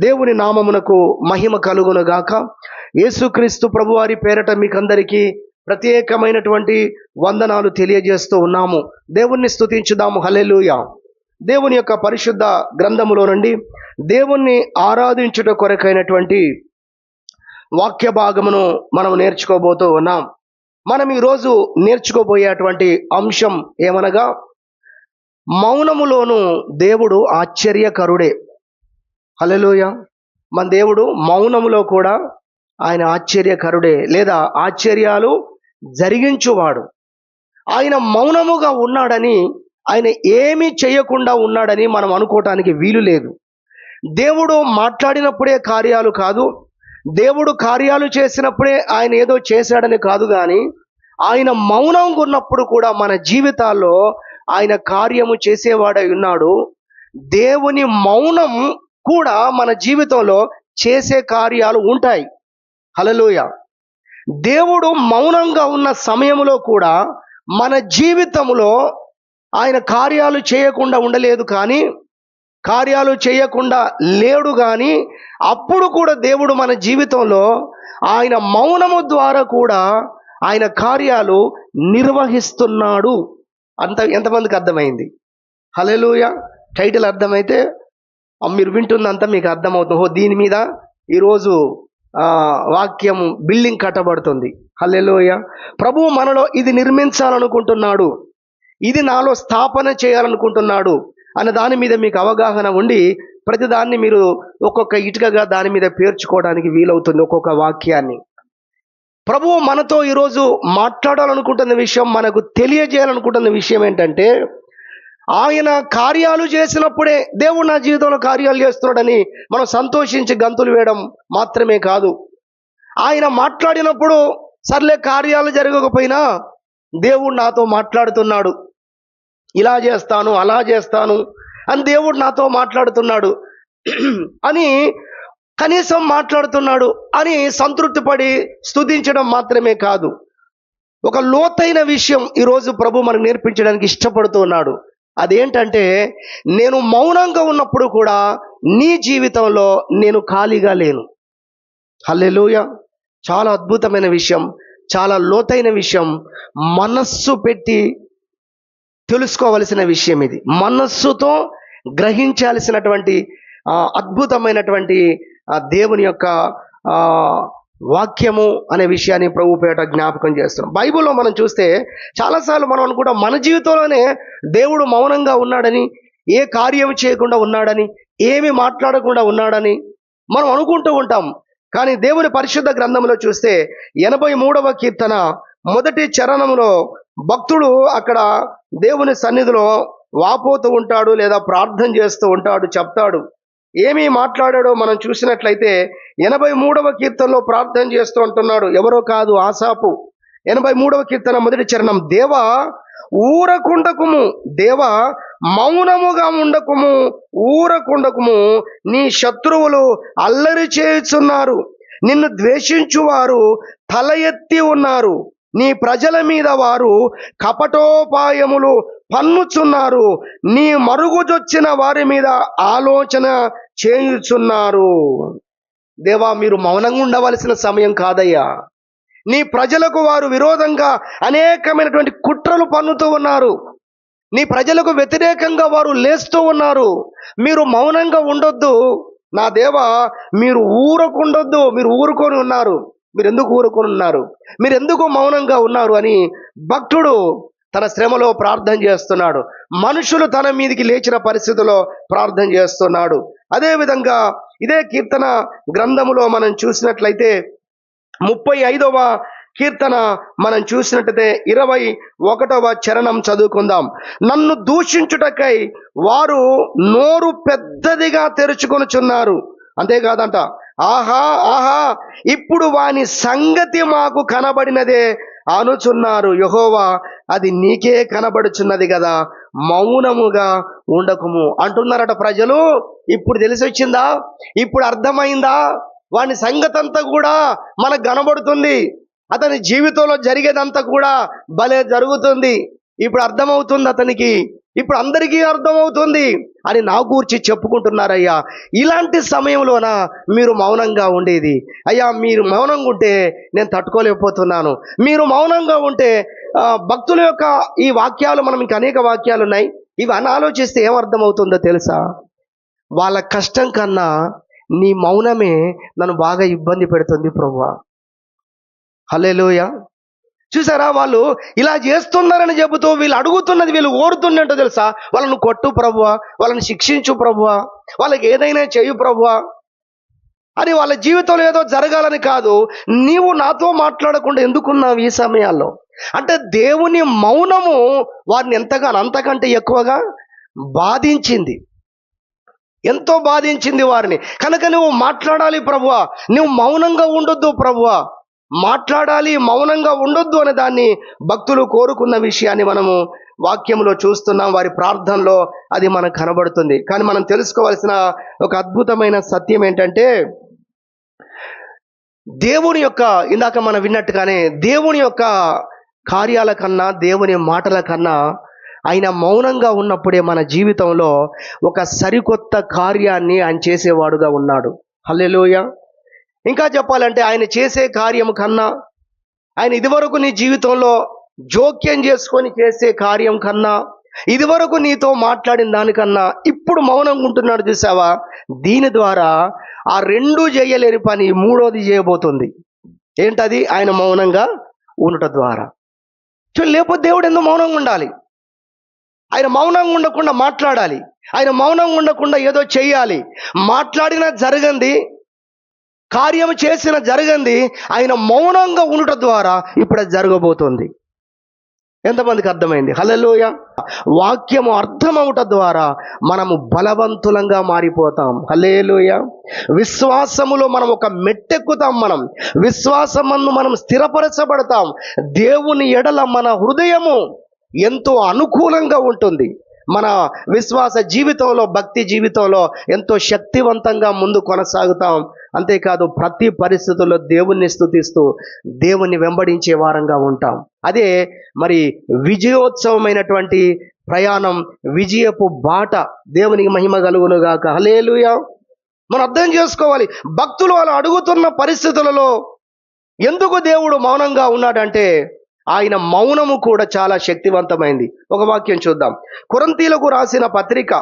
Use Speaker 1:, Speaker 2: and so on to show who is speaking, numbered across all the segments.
Speaker 1: దేవుని నామమునకు మహిమ కలుగునుగాక. యేసుక్రీస్తు ప్రభువారి పేరట మీకందరికీ ప్రత్యేకమైనటువంటి వందనాలు తెలియజేస్తూ ఉన్నాము. దేవుణ్ణి స్తుతించుదాము. హల్లెలూయా. దేవుని యొక్క పరిశుద్ధ గ్రంథములో నుండి దేవుణ్ణి ఆరాధించుట కొరకైనటువంటి వాక్య భాగమును మనం నేర్చుకోబోతూ ఉన్నాం. మనం ఈరోజు నేర్చుకోబోయేటువంటి అంశం ఏమనగా, మౌనములోను దేవుడు ఆశ్చర్యకరుడే. హల్లెలూయా. మన దేవుడు మౌనములో కూడా ఆయన ఆశ్చర్యకరుడే, లేదా ఆశ్చర్యాలు జరిగించువాడు. ఆయన మౌనముగా ఉన్నాడని, ఆయన ఏమీ చేయకుండా ఉన్నాడని మనం అనుకోవటానికి వీలు లేదు. దేవుడు మాట్లాడినప్పుడే కార్యాలు కాదు, దేవుడు కార్యాలు చేసినప్పుడే ఆయన ఏదో చేశాడని కాదు, కానీ ఆయన మౌనంగా ఉన్నప్పుడు కూడా మన జీవితాల్లో ఆయన కార్యము చేసేవాడై ఉన్నాడు. దేవుని మౌనం కూడా మన జీవితంలో చేసే కార్యాలు ఉంటాయి. హల్లెలూయా. దేవుడు మౌనంగా ఉన్న సమయంలో కూడా మన జీవితంలో ఆయన కార్యాలు చేయకుండా ఉండలేదు, కానీ కార్యాలు చేయకుండా లేడు, కానీ అప్పుడు కూడా దేవుడు మన జీవితంలో ఆయన మౌనము ద్వారా కూడా ఆయన కార్యాలు నిర్వహిస్తున్నాడు. ఎంతమందికి అర్థమైంది? హల్లెలూయా. టైటిల్ అర్థమైతే మీరు వింటున్నంత మీకు అర్థమవుతుంది. దీని మీద ఈరోజు వాక్యం బిల్డింగ్ కట్టబడుతుంది. హల్లెలూయా. ప్రభువు మనలో ఇది నిర్మించాలనుకుంటున్నాడు, ఇది నాలో స్థాపన చేయాలనుకుంటున్నాడు అనే దాని మీద మీకు అవగాహన ఉండి ప్రతిదాన్ని మీరు ఒక్కొక్క ఇటుకగా దాని మీద పేర్చుకోవడానికి వీలవుతుంది. ఒక్కొక్క వాక్యాన్ని ప్రభువు మనతో ఈరోజు మాట్లాడాలనుకుంటున్న విషయం, మనకు తెలియజేయాలనుకుంటున్న విషయం ఏంటంటే, ఆయన కార్యాలు చేసినప్పుడే దేవుడు నా జీవితంలో కార్యాలు చేస్తున్నాడని మనం సంతోషించి గంతులు వేయడం మాత్రమే కాదు, ఆయన మాట్లాడినప్పుడు సర్లే కార్యాలు జరగకపోయినా దేవుడు నాతో మాట్లాడుతున్నాడు, ఇలా చేస్తాను అలా చేస్తాను అని దేవుడు నాతో మాట్లాడుతున్నాడు అని, కనీసం మాట్లాడుతున్నాడు అని సంతృప్తి పడి స్తుతించడం మాత్రమే కాదు, ఒక లోతైన విషయం ఈరోజు ప్రభు మనకు నేర్పించడానికి ఇష్టపడుతున్నాడు. అదేంటంటే, నేను మౌనంగా ఉన్నప్పుడు కూడా నీ జీవితంలో నేను ఖాళీగా లేను. హల్లెలూయా. చాలా అద్భుతమైన విషయం, చాలా లోతైన విషయం, మనస్సు పెట్టి తెలుసుకోవలసిన విషయం ఇది. మనస్సుతో గ్రహించాల్సినటువంటి అద్భుతమైనటువంటి దేవుని యొక్క వాక్యము అనే విషయాన్ని ప్రభు పేట జ్ఞాపకం చేస్తున్నాం. బైబిల్లో మనం చూస్తే చాలాసార్లు మనం అనుకుంటాం మన జీవితంలోనే దేవుడు మౌనంగా ఉన్నాడని, ఏ కార్యం చేయకుండా ఉన్నాడని, ఏమి మాట్లాడకుండా ఉన్నాడని మనం అనుకుంటూ ఉంటాం. కానీ దేవుని పరిశుద్ధ గ్రంథంలో చూస్తే 83వ కీర్తన మొదటి చరణంలో భక్తుడు అక్కడ దేవుని సన్నిధిలో వాపోతూ ఉంటాడు, లేదా ప్రార్థన చేస్తూ ఉంటాడు, చెప్తాడు. ఏమి మాట్లాడాడో మనం చూసినట్లయితే 83వ కీర్తనలో ప్రార్థన చేస్తూ అంటున్నాడు. ఎవరో కాదు, ఆసాపు. 83వ కీర్తన మొదటి చరణం, దేవా ఊరకుండకుము, దేవా మౌనముగా ఉండకుము, ఊరకుండకుము, నీ శత్రువులు అల్లరి చేయుచున్నారు, నిన్ను ద్వేషించువారు తల ఎత్తి ఉన్నారు, నీ ప్రజల మీద వారు కపటోపాయములు పన్నుచున్నారు, నీ మరుగుజొచ్చిన వారి మీద ఆలోచన చేయుచున్నారు. దేవా, మీరు మౌనంగా ఉండవలసిన సమయం కాదయ్యా. నీ ప్రజలకు వారు విరోధంగా అనేకమైనటువంటి కుట్రలు పన్నుతూ ఉన్నారు, నీ ప్రజలకు వ్యతిరేకంగా వారు లేస్తూ ఉన్నారు. మీరు మౌనంగా ఉండొద్దు నా దేవా, మీరు ఊరకుండొద్దు. మీరు ఊరుకొని ఉన్నారు, మీరు ఎందుకు ఊరుకొని ఉన్నారు, మీరు ఎందుకు మౌనంగా ఉన్నారు అని భక్తుడు తన శ్రమలో ప్రార్థన చేస్తున్నాడు. మనుషులు తన మీదికి లేచిన పరిస్థితిలో ప్రార్థన చేస్తున్నాడు. అదేవిధంగా ఇదే కీర్తన గ్రంథములో మనం చూసినట్లయితే 35వ కీర్తన మనం చూసినట్లయితే 21వ చరణం చదువుకుందాం. నన్ను దూషించుటకై వారు నోరు పెద్దదిగా తెరుచుకొనుచున్నారు. అంతేకాదంట, ఆహా ఆహా, ఇప్పుడు వాని సంగతి మాకు కనబడినదే అనుచున్నారు. యెహోవా, అది నీకే కనబడుచున్నది కదా, మౌనముగా ఉండకుము అంటున్నారట ప్రజలు. ఇప్పుడు తెలిసి వచ్చిందా? ఇప్పుడు అర్థమైందా? వాని సంగతి అంతా కూడా మనకు కనబడుతుంది, అతని జీవితంలో జరిగేదంతా కూడా భలే జరుగుతుంది. ఇప్పుడు అర్థమవుతుంది అతనికి. ఇప్పుడు అందరికీ అర్థమవుతుంది అని నా గూర్చి చెప్పుకుంటున్నారయ్యా. ఇలాంటి సమయంలోన మీరు మౌనంగా ఉండేది. అయ్యా మీరు మౌనంగా ఉంటే నేను తట్టుకోలేకపోతున్నాను. మీరు మౌనంగా ఉంటే భక్తుల యొక్క ఈ వాక్యాలు, మనం ఇంకా అనేక వాక్యాలు ఉన్నాయి, ఇవి అని ఆలోచిస్తే ఏమర్థమవుతుందో తెలుసా? వాళ్ళ కష్టం కన్నా నీ మౌనమే నన్ను బాగా ఇబ్బంది పెడుతుంది ప్రభువా. హల్లెలూయా. చూసారా, వాళ్ళు ఇలా చేస్తున్నారని చెబుతూ వీళ్ళు అడుగుతున్నది, వీళ్ళు ఓరుతున్నట్టు తెలుసా? వాళ్ళను కొట్టు ప్రభువా, వాళ్ళని శిక్షించు ప్రభువా, వాళ్ళకి ఏదైనా చేయు ప్రభువా అని. వాళ్ళ జీవితంలో ఏదో జరగాలని కాదు. నీవు నాతో మాట్లాడకుండా ఎందుకున్నావు ఈ సమయాల్లో అంటే దేవుని మౌనము వారిని ఎంతగానో, అంతకంటే ఎక్కువగా బాధించింది, ఎంతో బాధించింది వారిని. కనుక నువ్వు మాట్లాడాలి ప్రభువా, నువ్వు మౌనంగా ఉండొద్దు ప్రభువా, మాట్లాడాలి, మౌనంగా ఉండొద్దు అనే దాన్ని భక్తులు కోరుకున్న విషయాన్ని మనము వాక్యంలో చూస్తున్నాం. వారి ప్రార్థనలో అది మనకు కనబడుతుంది. కానీ మనం తెలుసుకోవాల్సిన ఒక అద్భుతమైన సత్యం ఏంటంటే, దేవుని యొక్క, ఇందాక మనం విన్నట్టుగానే, దేవుని యొక్క కార్యాల కన్నా, దేవుని మాటల కన్నా ఆయన మౌనంగా ఉన్నప్పుడే మన జీవితంలో ఒక సరికొత్త కార్యాన్ని ఆయన చేసేవాడుగా ఉన్నాడు. హల్లెలూయా. ఇంకా చెప్పాలంటే ఆయన చేసే కార్యము కన్నా, ఆయన ఇదివరకు నీ జీవితంలో జోక్యం చేసుకొని చేసే కార్యం కన్నా, ఇదివరకు నీతో మాట్లాడిన దానికన్నా ఇప్పుడు మౌనంగా ఉంటున్నాడు చూసావా? దీని ద్వారా ఆ రెండు చేయలేని పని మూడోది చేయబోతుంది. ఏంటది? ఆయన మౌనంగా ఉండటం ద్వారా. లేకపోతే దేవుడు ఎందుకు మౌనంగా ఉండాలి? ఆయన మౌనంగా ఉండకుండా మాట్లాడాలి. ఆయన మౌనంగా ఉండకుండా ఏదో చెయ్యాలి. మాట్లాడిన జరగంది, కార్యం చేసిన జరగంది, ఆయన మౌనంగా ఉండటం ద్వారా ఇప్పుడు అది జరగబోతుంది. ఎంతమందికి అర్థమైంది? హల్లెలూయా. వాక్యము అర్థమవటం ద్వారా మనము బలవంతులంగా మారిపోతాం. హల్లెలూయా. విశ్వాసములో మనం ఒక మెట్టెక్కుతాం. మనం విశ్వాసమును మనం స్థిరపరచబడతాం. దేవుని ఎడల మన హృదయము ఎంతో అనుకూలంగా ఉంటుంది. మన విశ్వాస జీవితంలో, భక్తి జీవితంలో ఎంతో శక్తివంతంగా ముందు కొనసాగుతాం. అంతేకాదు ప్రతి పరిస్థితుల్లో దేవుణ్ణి స్తుతిస్తూ దేవుణ్ణి వెంబడించే వారంగా ఉంటాం. అదే మరి విజయోత్సవమైనటువంటి ప్రయాణం, విజయపు బాట. దేవునికి మహిమ కలుగును గాక. హల్లెలూయా. మనం అర్థం చేసుకోవాలి, భక్తులు అలా అడుగుతున్న పరిస్థితులలో ఎందుకు దేవుడు మౌనంగా ఉన్నాడంటే ఆయన మౌనము కూడా చాలా శక్తివంతమైంది. ఒక వాక్యం చూద్దాం. కొరింథీయులకు రాసిన పత్రిక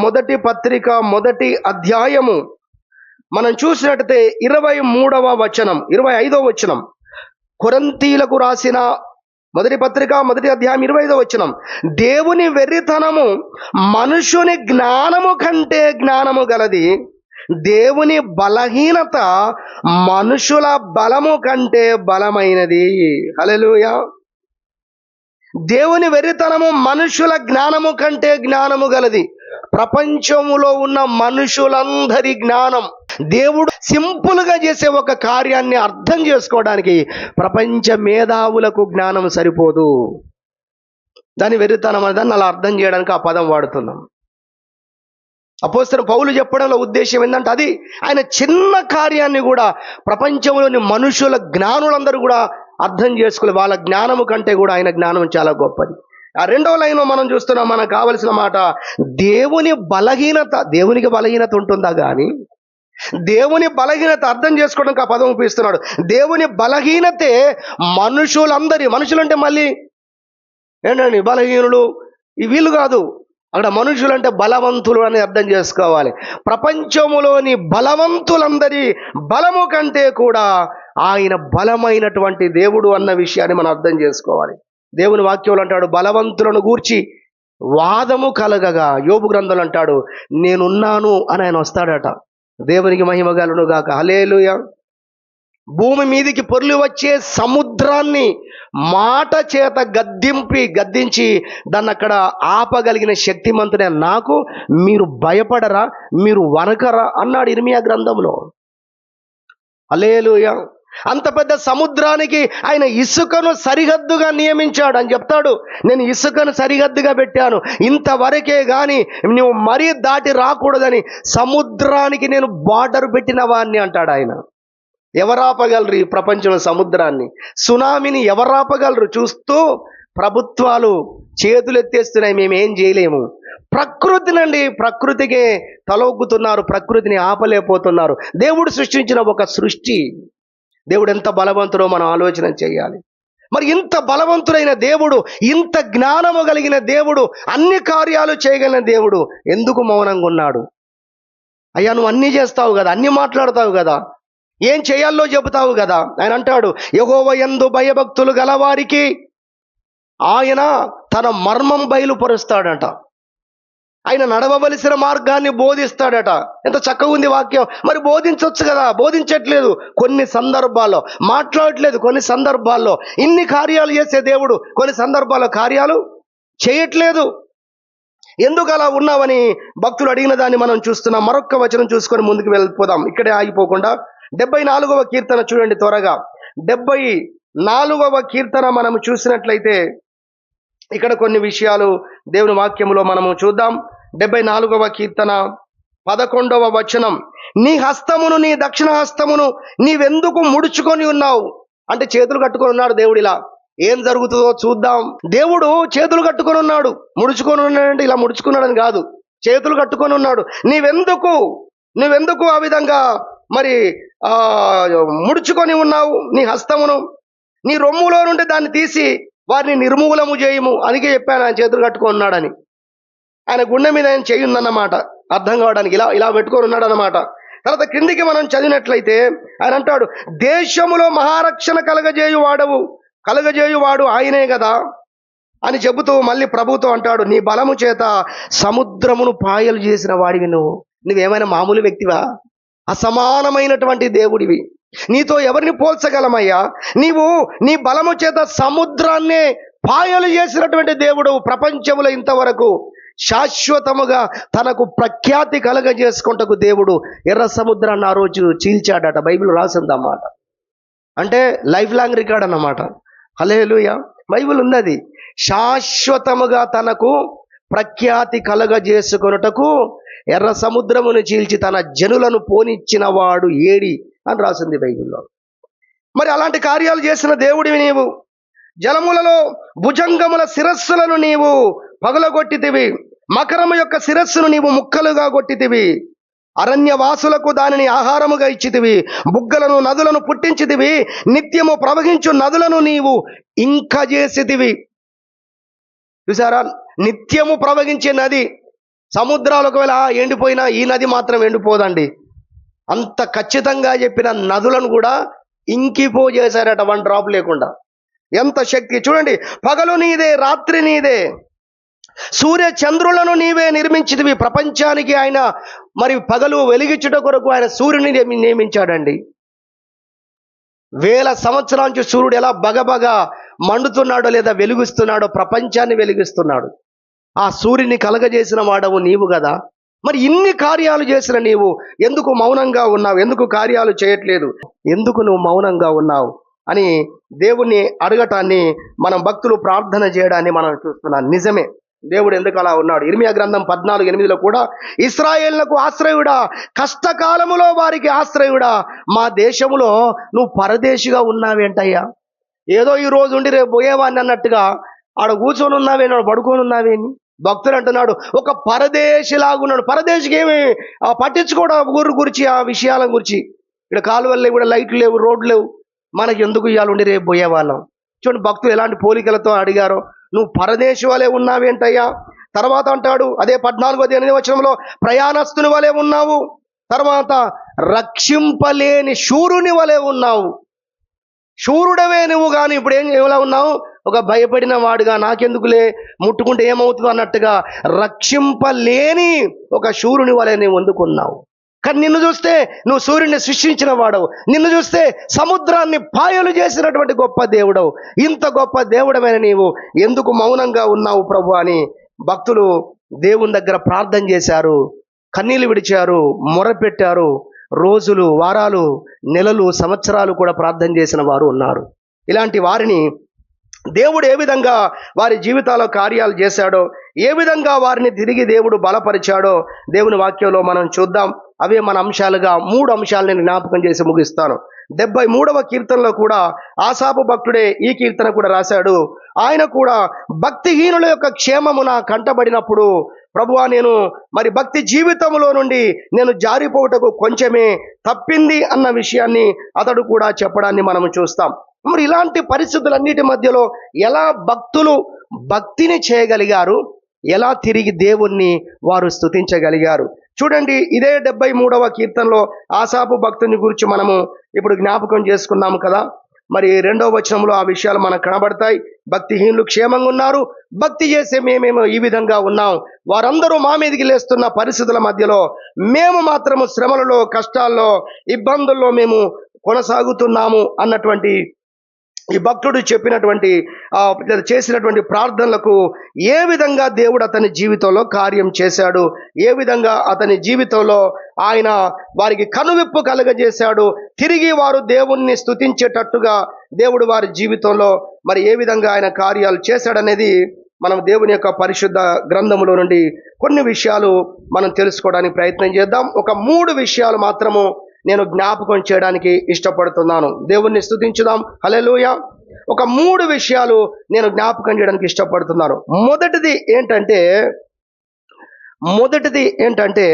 Speaker 1: మొదటి పత్రిక మొదటి అధ్యాయము మనం చూసినట్టయితే 23వ వచనం, 25వ వచనం. కొరింథీయులకు రాసిన మొదటి పత్రిక మొదటి అధ్యాయం 25వ వచనం. దేవుని వెర్రితనము మనుషుని జ్ఞానము కంటే జ్ఞానము గలది, దేవుని బలహీనత మనుషుల బలము కంటే బలమైనది. హల్లెలూయా. దేవుని వెర్రితనము మనుషుల జ్ఞానము కంటే జ్ఞానము గలది. ప్రపంచములో ఉన్న మనుషులందరి జ్ఞానం, దేవుడు సింపుల్గా చేసే ఒక కార్యాన్ని అర్థం చేసుకోవడానికి ప్రపంచ మేధావులకు జ్ఞానం సరిపోదు. దాని వెర్రితనం అనే దాన్ని అలా అర్థం చేయడానికి ఆ పదం వాడుతున్నాం. అపోస్తలుడు పౌలు చెప్పడంలో ఉద్దేశం ఏంటంటే అది ఆయన చిన్న కార్యాన్ని కూడా ప్రపంచంలోని మనుషుల జ్ఞానులందరూ కూడా అర్థం చేసుకోలేదు. వాళ్ళ జ్ఞానము కంటే కూడా ఆయన జ్ఞానం చాలా గొప్పది. ఆ రెండవ లైన్లో మనం చూస్తున్నాం, మనకు కావలసిన మాట దేవుని బలహీనత. దేవునికి బలహీనత ఉంటుందా? కానీ దేవుని బలహీనత అర్థం చేసుకోవడానికి ఆ పదం ఉపయోగిస్తున్నాడు. దేవుని బలహీనతే మనుషులంటే మళ్ళీ ఏంటండి బలహీనులు, ఈ వీళ్ళు కాదు. అక్కడ మనుషులంటే బలవంతులు అని అర్థం చేసుకోవాలి. ప్రపంచములోని బలవంతులందరి బలము కంటే కూడా ఆయన బలమైనటువంటి దేవుడు అన్న విషయాన్ని మనం అర్థం చేసుకోవాలి. దేవుని వాక్యంలో అంటాడు, బలవంతులను గూర్చి వాదము కలగగా, యోబు గ్రంథంలో అంటాడు, నేనున్నాను అని ఆయన వస్తాడట. దేవునికి మహిమ కలుగును గాక. హల్లెలూయా. భూమి మీదికి పొర్లి వచ్చే సముద్రాన్ని మాట చేత గద్దించి దాన్ని అక్కడ ఆపగలిగిన శక్తిమంతుడే నాకు మీరు భయపడరా, మీరు వనకరా అన్నాడు ఇర్మియా గ్రంథంలో. హల్లెలూయా. అంత పెద్ద సముద్రానికి ఆయన ఇసుకను సరిహద్దుగా నియమించాడు అని చెప్తాడు. నేను ఇసుకను సరిహద్దుగా పెట్టాను, ఇంతవరకే కానీ నువ్వు మరీ దాటి రాకూడదని సముద్రానికి నేను బార్డర్ పెట్టిన వాడిని అంటాడు ఆయన. ఎవరాపగలరు ఈ ప్రపంచంలో సముద్రాన్ని? సునామీని ఎవరాపగలరు? చూస్తూ ప్రభుత్వాలు చేతులెత్తేస్తున్నాయి, మేమేం చేయలేము. ప్రకృతినండి, ప్రకృతికే తలొగ్గుతున్నారు, ప్రకృతిని ఆపలేకపోతున్నారు. దేవుడు సృష్టించిన ఒక సృష్టి, దేవుడు ఎంత బలవంతుడో మనం ఆలోచన చేయాలి. మరి ఇంత బలవంతుడైన దేవుడు, ఇంత జ్ఞానము కలిగిన దేవుడు, అన్ని కార్యాలు చేయగలిగిన దేవుడు ఎందుకు మౌనంగా ఉన్నాడు? అయ్యా, నువ్వు అన్నీ చేస్తావు కదా, అన్నీ మాట్లాడతావు కదా, ఏం చేయాలో చెబుతావు కదా. ఆయన అంటాడు, యెహోవా యందు భయభక్తులు గలవారికి ఆయన తన మర్మం బయలుపరుస్తాడట. ఆయన నడవవలసిన మార్గాన్ని బోధిస్తాడట. ఎంత చక్కగా ఉంది వాక్యం. మరి బోధించవచ్చు కదా, బోధించట్లేదు కొన్ని సందర్భాల్లో, మాట్లాడట్లేదు కొన్ని సందర్భాల్లో. ఇన్ని కార్యాలు చేసే దేవుడు కొన్ని సందర్భాల్లో కార్యాలు చేయట్లేదు. ఎందుకు అలా ఉన్నావని భక్తులు అడిగిన దాన్ని మనం చూస్తున్నాం. మరొక్క వచనం చూసుకొని ముందుకు వెళ్ళిపోదాం, ఇక్కడే ఆగిపోకుండా. 74వ కీర్తన చూడండి త్వరగా. 74వ కీర్తన మనము చూసినట్లయితే ఇక్కడ కొన్ని విషయాలు దేవుని వాక్యములో మనము చూద్దాం. 74వ కీర్తన 11వ వచనం. నీ హస్తమును, నీ దక్షిణ హస్తమును నీవెందుకు ముడుచుకొని ఉన్నావు? అంటే చేతులు కట్టుకొని ఉన్నాడు దేవుడు. ఇలా ఏం జరుగుతుందో చూద్దాం. దేవుడు చేతులు కట్టుకొని ఉన్నాడు. ముడుచుకొని ఉన్నాడంటే ఇలా ముడుచుకున్నాడని కాదు, చేతులు కట్టుకొని ఉన్నాడు. నువ్వెందుకు ఆ విధంగా మరి ముడుచుకొని ఉన్నావు? నీ హస్తమును, నీ రొమ్ములో నుండి దాన్ని తీసి వారిని నిర్మూలము చేయము. అందుకే చెప్పాను ఆయన చేతులు కట్టుకొని ఉన్నాడని. ఆయన గుండె మీద ఆయన చేయుందన్నమాట, అర్థం కావడానికి. ఇలా పెట్టుకొని ఉన్నాడు అన్నమాట. తర్వాత క్రిందికి మనం చదివినట్లయితే ఆయన అంటాడు, దేశములో మహారక్షణ కలగజేయువాడు ఆయనే కదా అని చెబుతూ మళ్ళీ ప్రభుతో అంటాడు, నీ బలము చేత సముద్రమును పాయలు చేసిన వాడివి నువ్వేమైనా మామూలు వ్యక్తివా? అసమానమైనటువంటి దేవుడివి. నీతో ఎవరిని పోల్చగలమయ్యా? నీ బలము చేత సముద్రాన్నే పాయలు చేసినటువంటి దేవుడు. ప్రపంచంలో ఇంతవరకు శాశ్వతముగా తనకు ప్రఖ్యాతి కలగజేసుకుంటకు దేవుడు ఎర్ర సముద్రాన్ని ఆ రోజు చీల్చాడట. బైబిల్ రాసిందన్నమాట. అంటే లైఫ్ లాంగ్ రికార్డ్ అన్నమాట. హల్లెలూయా. బైబిల్ ఉన్నది. శాశ్వతముగా తనకు ప్రఖ్యాతి కలగజేసుకొనుటకు ఎర్ర సముద్రమును చీల్చి తన జనులను పోనిచ్చిన వాడు ఏడి అని రాసింది బైబిల్లో. మరి అలాంటి కార్యాలు చేసిన దేవుడివి నీవు. జలములలో భుజంగముల శిరస్సులను నీవు పగలగొట్టితివి, మకరము యొక్క శిరస్సును నీవు ముక్కలుగా కొట్టితివి, అరణ్యవాసులకు దానిని ఆహారముగా ఇచ్చితివి, బుగ్గలను నదులను పుట్టించితివి, నిత్యము ప్రవహించు నదులను నీవు ఇంకా చేసితివి. చూసారా, నిత్యము ప్రవహించే నది. సముద్రాలు ఒకవేళ ఎండిపోయినా ఈ నది మాత్రం ఎండిపోదండి. అంత ఖచ్చితంగా చెప్పిన నదులను కూడా ఇంకిపోజేశారట, 1 డ్రాప్ లేకుండా. ఎంత శక్తి చూడండి. పగలు నీదే, రాత్రి నీదే, సూర్య చంద్రులను నీవే నిర్మించితివి. ప్రపంచానికి ఆయన మరి పగలు వెలిగించుట కొరకు ఆయన సూర్యుని నియమించాడండి. 1000 సంవత్సరాల నుంచి సూర్యుడు ఎలా బగబగ మండుతున్నాడో లేదా వెలుగుస్తున్నాడో, ప్రపంచాన్ని వెలిగిస్తున్నాడు. ఆ సూర్యుని కలగజేసిన వాడవు నీవు కదా. మరి ఇన్ని కార్యాలు చేసిన నీవు ఎందుకు మౌనంగా ఉన్నావు? ఎందుకు కార్యాలు చేయట్లేదు? ఎందుకు నువ్వు మౌనంగా ఉన్నావు అని దేవుణ్ణి అడగటాన్ని మనం భక్తులు ప్రార్థన చేయడాన్ని మనం చూస్తున్నాం. నిజమే, దేవుడు ఎందుకు అలా ఉన్నాడు? ఇర్మియా గ్రంథం 14:8లో కూడా, ఇశ్రాయేలునకు ఆశ్రయుడా, కష్టకాలములో వారికి ఆశ్రయుడా, మా దేశములో నువ్వు పరదేశిగా ఉన్నావేంటయ్యా? ఏదో ఈ రోజు ఉండి రేపు పోయేవాడిని అన్నట్టుగా ఆడ కూర్చొని ఉన్నావేనో, పడుకొని ఉన్నావేని? భక్తులు అంటున్నాడు ఒక పరదేశిలాగున్నాడు. పరదేశికి ఏమి పట్టించుకోవడం ఊరు గురించి, ఆ విషయాల గురించి. ఇక్కడ కాలువలు లేవు, కూడా లైట్లు లేవు, రోడ్లు లేవు, మనకి ఎందుకు ఇవాళ ఉండి రేపు పోయేవాళ్ళం? చూడండి భక్తులు ఎలాంటి పోలికలతో అడిగారో. నువ్వు పరదేశి వలె ఉన్నావేంటయ్యా? తర్వాత అంటాడు అదే 14వ వచనంలో, ప్రయాణస్తుని వలె ఉన్నావు. తర్వాత రక్షింపలేని శూరుని వలె ఉన్నావు. శూరుడవే నువ్వు, కానీ ఇప్పుడు ఎలా ఉన్నావు? ఒక భయపడిన వాడుగా, నాకెందుకులే, ముట్టుకుంటే ఏమవుతుందో అన్నట్టుగా రక్షింపలేని ఒక శూరుని వలె నువ్వు అందుకున్నావు. కానీ నిన్ను చూస్తే నువ్వు సూర్యుడిని సృష్టించిన వాడవు. నిన్ను చూస్తే సముద్రాన్ని పాయలు చేసినటువంటి గొప్ప దేవుడవు. ఇంత గొప్ప దేవుడమైన నీవు ఎందుకు మౌనంగా ఉన్నావు ప్రభు అని భక్తులు దేవుని దగ్గర ప్రార్థన చేశారు, కన్నీళ్లు విడిచారు, మొరపెట్టారు. రోజులు, వారాలు, నెలలు, సంవత్సరాలు కూడా ప్రార్థన చేసిన వారు ఉన్నారు. ఇలాంటి వారిని దేవుడు ఏ విధంగా వారి జీవితాల్లో కార్యాలు చేశాడో, ఏ విధంగా వారిని తిరిగి దేవుడు బలపరిచాడో దేవుని వాక్యంలో మనం చూద్దాం. అవే మన అంశాలుగా 3 అంశాలను నేను జ్ఞాపకం చేసి ముగిస్తాను. 73వ కీర్తనలో కూడా ఆసాపు భక్తుడే ఈ కీర్తన కూడా రాశాడు. ఆయన కూడా భక్తిహీనుల యొక్క క్షేమము నా కంటబడినప్పుడు ప్రభువా, నేను మరి భక్తి జీవితంలో నుండి నేను జారిపోవటకు కొంచెమే తప్పింది అన్న విషయాన్ని అతడు కూడా చెప్పడాన్ని మనం చూస్తాం. మరి ఇలాంటి పరిస్థితులన్నిటి మధ్యలో ఎలా భక్తులు భక్తిని చేయగలిగారు, ఎలా తిరిగి దేవుణ్ణి వారు స్తుతించగలిగారు? చూడండి, ఇదే 73వ కీర్తనలో ఆసాపు భక్తుని గురించి మనము ఇప్పుడు జ్ఞాపకం చేసుకున్నాము కదా. మరి 2వ వచనంలో ఆ విషయాలు మనకు కనబడతాయి. భక్తిహీనులు క్షేమంగా ఉన్నారు, భక్తి చేసే మేమేమో ఈ విధంగా ఉన్నాం. వారందరూ మా మీదకి లేస్తున్న పరిస్థితుల మధ్యలో మేము మాత్రము శ్రమలలో, కష్టాల్లో, ఇబ్బందుల్లో మేము కొనసాగుతున్నాము అన్నటువంటి ఈ భక్తుడు చెప్పినటువంటి చేసినటువంటి ప్రార్థనలకు ఏ విధంగా దేవుడు అతని జీవితంలో కార్యం చేశాడు, ఏ విధంగా అతని జీవితంలో ఆయన వారికి కనువిప్పు కలుగజేశాడు, తిరిగి వారు దేవుణ్ణి స్తుతించేటట్టుగా దేవుడు వారి జీవితంలో మరి ఏ విధంగా ఆయన కార్యాలు చేశాడనేది మనం దేవుని యొక్క పరిశుద్ధ గ్రంథములో నుండి కొన్ని విషయాలు మనం తెలుసుకోవడానికి ప్రయత్నం చేద్దాం. ఒక 3 విషయాలు మాత్రము నేను జ్ఞాపకం చేయడానికి ఇష్టపడుతున్నాను. దేవుణ్ణి స్తుతించుదాం. హల్లెలూయా. ఒక 3 విషయాలు నేను జ్ఞాపకం చేయడానికి ఇష్టపడుతున్నాను. మొదటిది ఏంటంటే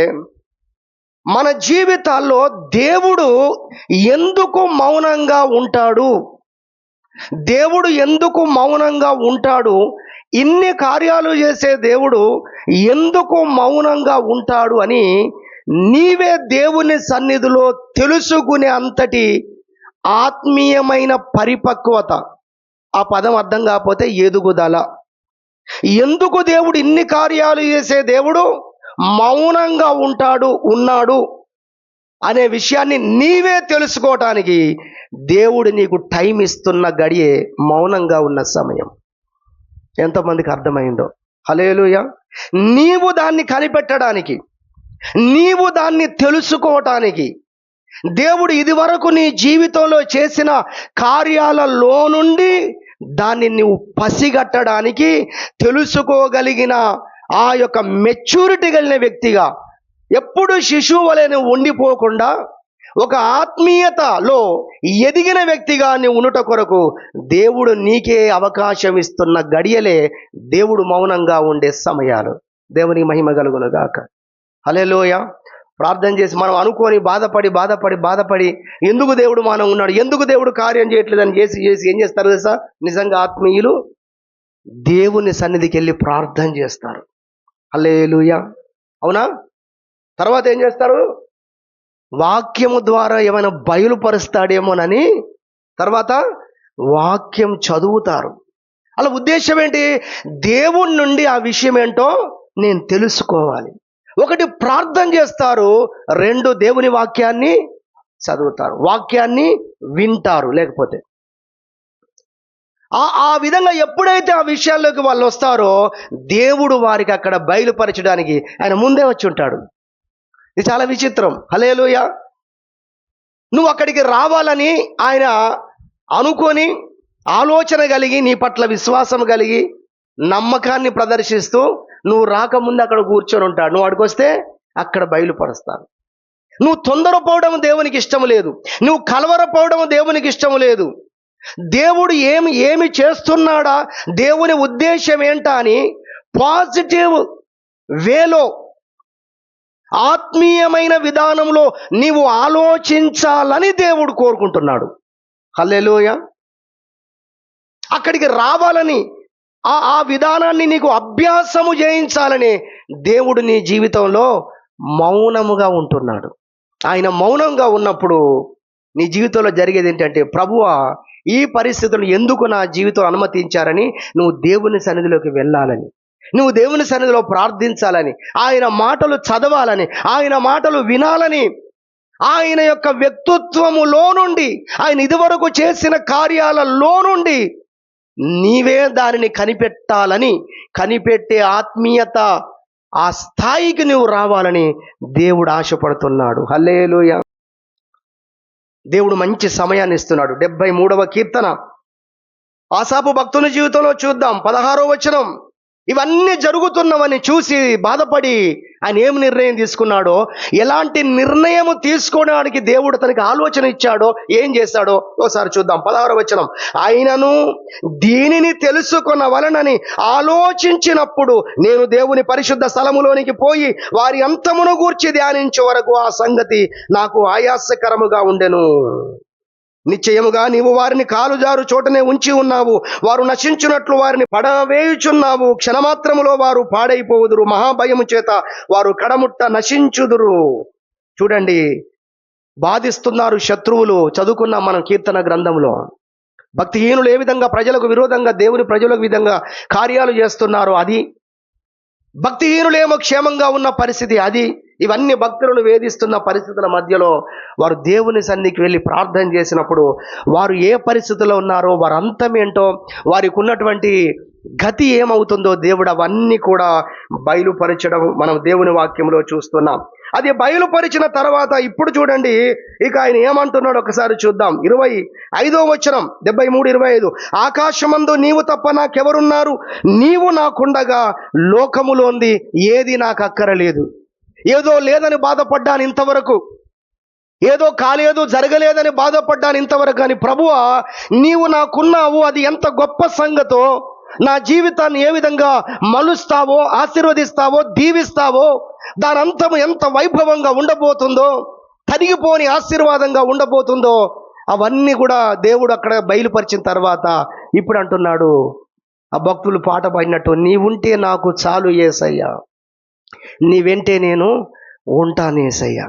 Speaker 1: మన జీవితాల్లో దేవుడు ఎందుకు మౌనంగా ఉంటాడు, దేవుడు ఎందుకు మౌనంగా ఉంటాడు, ఇన్ని కార్యాలు చేసే దేవుడు ఎందుకు మౌనంగా ఉంటాడు అని నీవే దేవుని సన్నిధిలో తెలుసుకునే అంతటి ఆత్మీయమైన పరిపక్వత, ఆ పదం అర్థం కాకపోతే ఎదుగుదల. ఎందుకు దేవుడు ఇన్ని కార్యాలు చేసే దేవుడు మౌనంగా ఉన్నాడు అనే విషయాన్ని నీవే తెలుసుకోవటానికి దేవుడు నీకు టైం ఇస్తున్న గడియే మౌనంగా ఉన్న సమయం. ఎంతమందికి అర్థమైందో? హల్లెలూయా. నీవు దాన్ని కనిపెట్టడానికి, నీవు దాన్ని తెలుసుకోవటానికి, దేవుడు ఇదివరకు నీ జీవితంలో చేసిన కార్యాలలో నుండి దాన్ని నువ్వు పసిగట్టడానికి తెలుసుకోగలిగిన ఆ యొక్క మెచ్యూరిటీ కలిగిన వ్యక్తిగా, ఎప్పుడు శిశువు వలె నువ్వు ఉండిపోకుండా ఒక ఆత్మీయతలో ఎదిగిన వ్యక్తిగా నువ్వు ఉండుట కొరకు దేవుడు నీకే అవకాశం ఇస్తున్న గడియలే దేవుడు మౌనంగా ఉండే సమయాలు. దేవునికి మహిమ కలుగును గాక. హల్లెలూయా. ప్రార్థన చేసి మనం అనుకొని బాధపడి ఎందుకు దేవుడు మనం ఉన్నాడు, ఎందుకు దేవుడు కార్యం చేయట్లేదని చేసి ఏం చేస్తారు తెలుసా? నిజంగా ఆత్మీయులు దేవుని సన్నిధికి వెళ్ళి ప్రార్థన చేస్తారు. హల్లెలూయా. అవునా? తర్వాత ఏం చేస్తారు? వాక్యము ద్వారా ఏమైనా బయలుపరుస్తాడేమోనని తర్వాత వాక్యం చదువుతారు. అలా ఉద్దేశం ఏంటి? దేవుని నుండి ఆ విషయం ఏంటో నేను తెలుసుకోవాలి. 1 ప్రార్థన చేస్తారు, 2 దేవుని వాక్యాన్ని చదువుతారు, వాక్యాన్ని వింటారు. లేకపోతే ఆ విధంగా ఎప్పుడైతే ఆ విషయాల్లోకి వాళ్ళు వస్తారో దేవుడు వారికి అక్కడ బయలుపరచడానికి ఆయన ముందే వచ్చి ఉంటాడు. ఇది చాలా విచిత్రం. హల్లెలూయా. నువ్వు అక్కడికి రావాలని ఆయన అనుకొని ఆలోచన కలిగి నీ పట్ల విశ్వాసం కలిగి నమ్మకాన్ని ప్రదర్శిస్తూ నువ్వు రాకముందు అక్కడ కూర్చొని ఉంటాడు. నువ్వు అక్కడికి వస్తే అక్కడ బయలుపరుస్తాను. నువ్వు తొందరపోవడం దేవునికి ఇష్టం లేదు, నువ్వు కలవరపోవడం దేవునికి ఇష్టం లేదు. దేవుడు ఏమి చేస్తున్నాడా, దేవుని ఉద్దేశం ఏంటా అని పాజిటివ్ వేలో, ఆత్మీయమైన విధానంలో నీవు ఆలోచించాలని దేవుడు కోరుకుంటున్నాడు. హల్లెలూయా. అక్కడికి రావాలని, ఆ విధానాన్ని నీకు అభ్యాసము చేయించాలని దేవుడు నీ జీవితంలో మౌనముగా ఉంటున్నాడు. ఆయన మౌనంగా ఉన్నప్పుడు నీ జీవితంలో జరిగేది ఏంటంటే, ప్రభువా ఈ పరిస్థితులు ఎందుకు నా జీవితం అనుమతించారని నువ్వు దేవుని సన్నిధిలోకి వెళ్ళాలని, నువ్వు దేవుని సన్నిధిలో ప్రార్థించాలని, ఆయన మాటలు చదవాలని, ఆయన మాటలు వినాలని, ఆయన యొక్క వ్యక్తిత్వములో నుండి, ఆయన ఇదివరకు చేసిన కార్యాలలో నుండి నీవే దానిని కనిపెట్టాలని, కనిపెట్టే ఆత్మీయత, ఆ స్థాయికి నువ్వు రావాలని దేవుడు ఆశపడుతున్నాడు. హల్లెలూయా. దేవుడు మంచి సమయాన్ని ఇస్తున్నాడు. 73వ కీర్తన ఆసాపు భక్తుని జీవితంలో చూద్దాం. 16వ వచనం. ఇవన్నీ జరుగుతున్నవని చూసి బాధపడి ఆయన ఏం నిర్ణయం తీసుకున్నాడో, ఎలాంటి నిర్ణయం తీసుకోవడానికి దేవుడు తనకి ఆలోచన ఇచ్చాడో, ఏం చేశాడో ఒకసారి చూద్దాం. 16వ వచనం. ఆయనను దీనిని తెలుసుకున్న వలనని ఆలోచించినప్పుడు నేను దేవుని పరిశుద్ధ స్థలములోనికి పోయి వారి అంతమును గూర్చి ధ్యానించే వరకు ఆ సంగతి నాకు ఆయాసకరముగా ఉండెను. నిశ్చయముగా నీవు వారిని కాలుజారు చోటనే ఉంచి ఉన్నావు, వారు నశించున్నట్లు వారిని పడవేయుచున్నావు. క్షణమాత్రములో వారు పాడైపోవుదురు, మహాభయము చేత వారు కడముట్ట నశించుదురు. చూడండి, బాధిస్తున్నారు శత్రువులు. చదువుకున్నాం మనం కీర్తన గ్రంథంలో. భక్తిహీనులు ఏ విధంగా ప్రజలకు విరోధంగా దేవుని ప్రజలకు విధంగా కార్యాలు చేస్తున్నారు, అది. భక్తిహీనులేమో క్షేమంగా ఉన్న పరిస్థితి, అది. ఇవన్నీ భక్తులను వేధిస్తున్న పరిస్థితుల మధ్యలో వారు దేవుని సన్నిధికి వెళ్ళి ప్రార్థన చేసినప్పుడు వారు ఏ పరిస్థితుల్లో ఉన్నారో, వారి అంతమేంటో, వారికి ఉన్నటువంటి గతి ఏమవుతుందో దేవుడు అవన్నీ కూడా బయలుపరచడం మనం దేవుని వాక్యంలో చూస్తున్నాం. అది బయలుపరిచిన తర్వాత ఇప్పుడు చూడండి, ఇక ఆయన ఏమంటున్నాడు ఒకసారి చూద్దాం. 25వ వచనం, 73:25. ఆకాశమందు నీవు తప్ప నాకెవరున్నారు? నీవు నాకుండగా లోకములోంది ఏది నాకు అక్కరలేదు. ఏదో లేదని బాధపడ్డాను ఇంతవరకు, ఏదో కాలేదు జరగలేదని బాధపడ్డాను ఇంతవరకు, కానీ ప్రభువా నీవు నాకున్నావు, అది ఎంత గొప్ప సంగతో, నా జీవితాన్ని ఏ విధంగా మలుస్తావో, ఆశీర్వదిస్తావో, దీవిస్తావో, దాని అంతము ఎంత వైభవంగా ఉండబోతుందో, తరిగిపోని ఆశీర్వాదంగా ఉండబోతుందో, అవన్నీ కూడా దేవుడు అక్కడ బయలుపరిచిన తర్వాత ఇప్పుడు అంటున్నాడు, ఆ భక్తులు పాట పాడినట్టు, నీవుంటే నాకు చాలు యేసయ్యా, నీ వెంటే నేను ఉంటాను యేసయ్యా.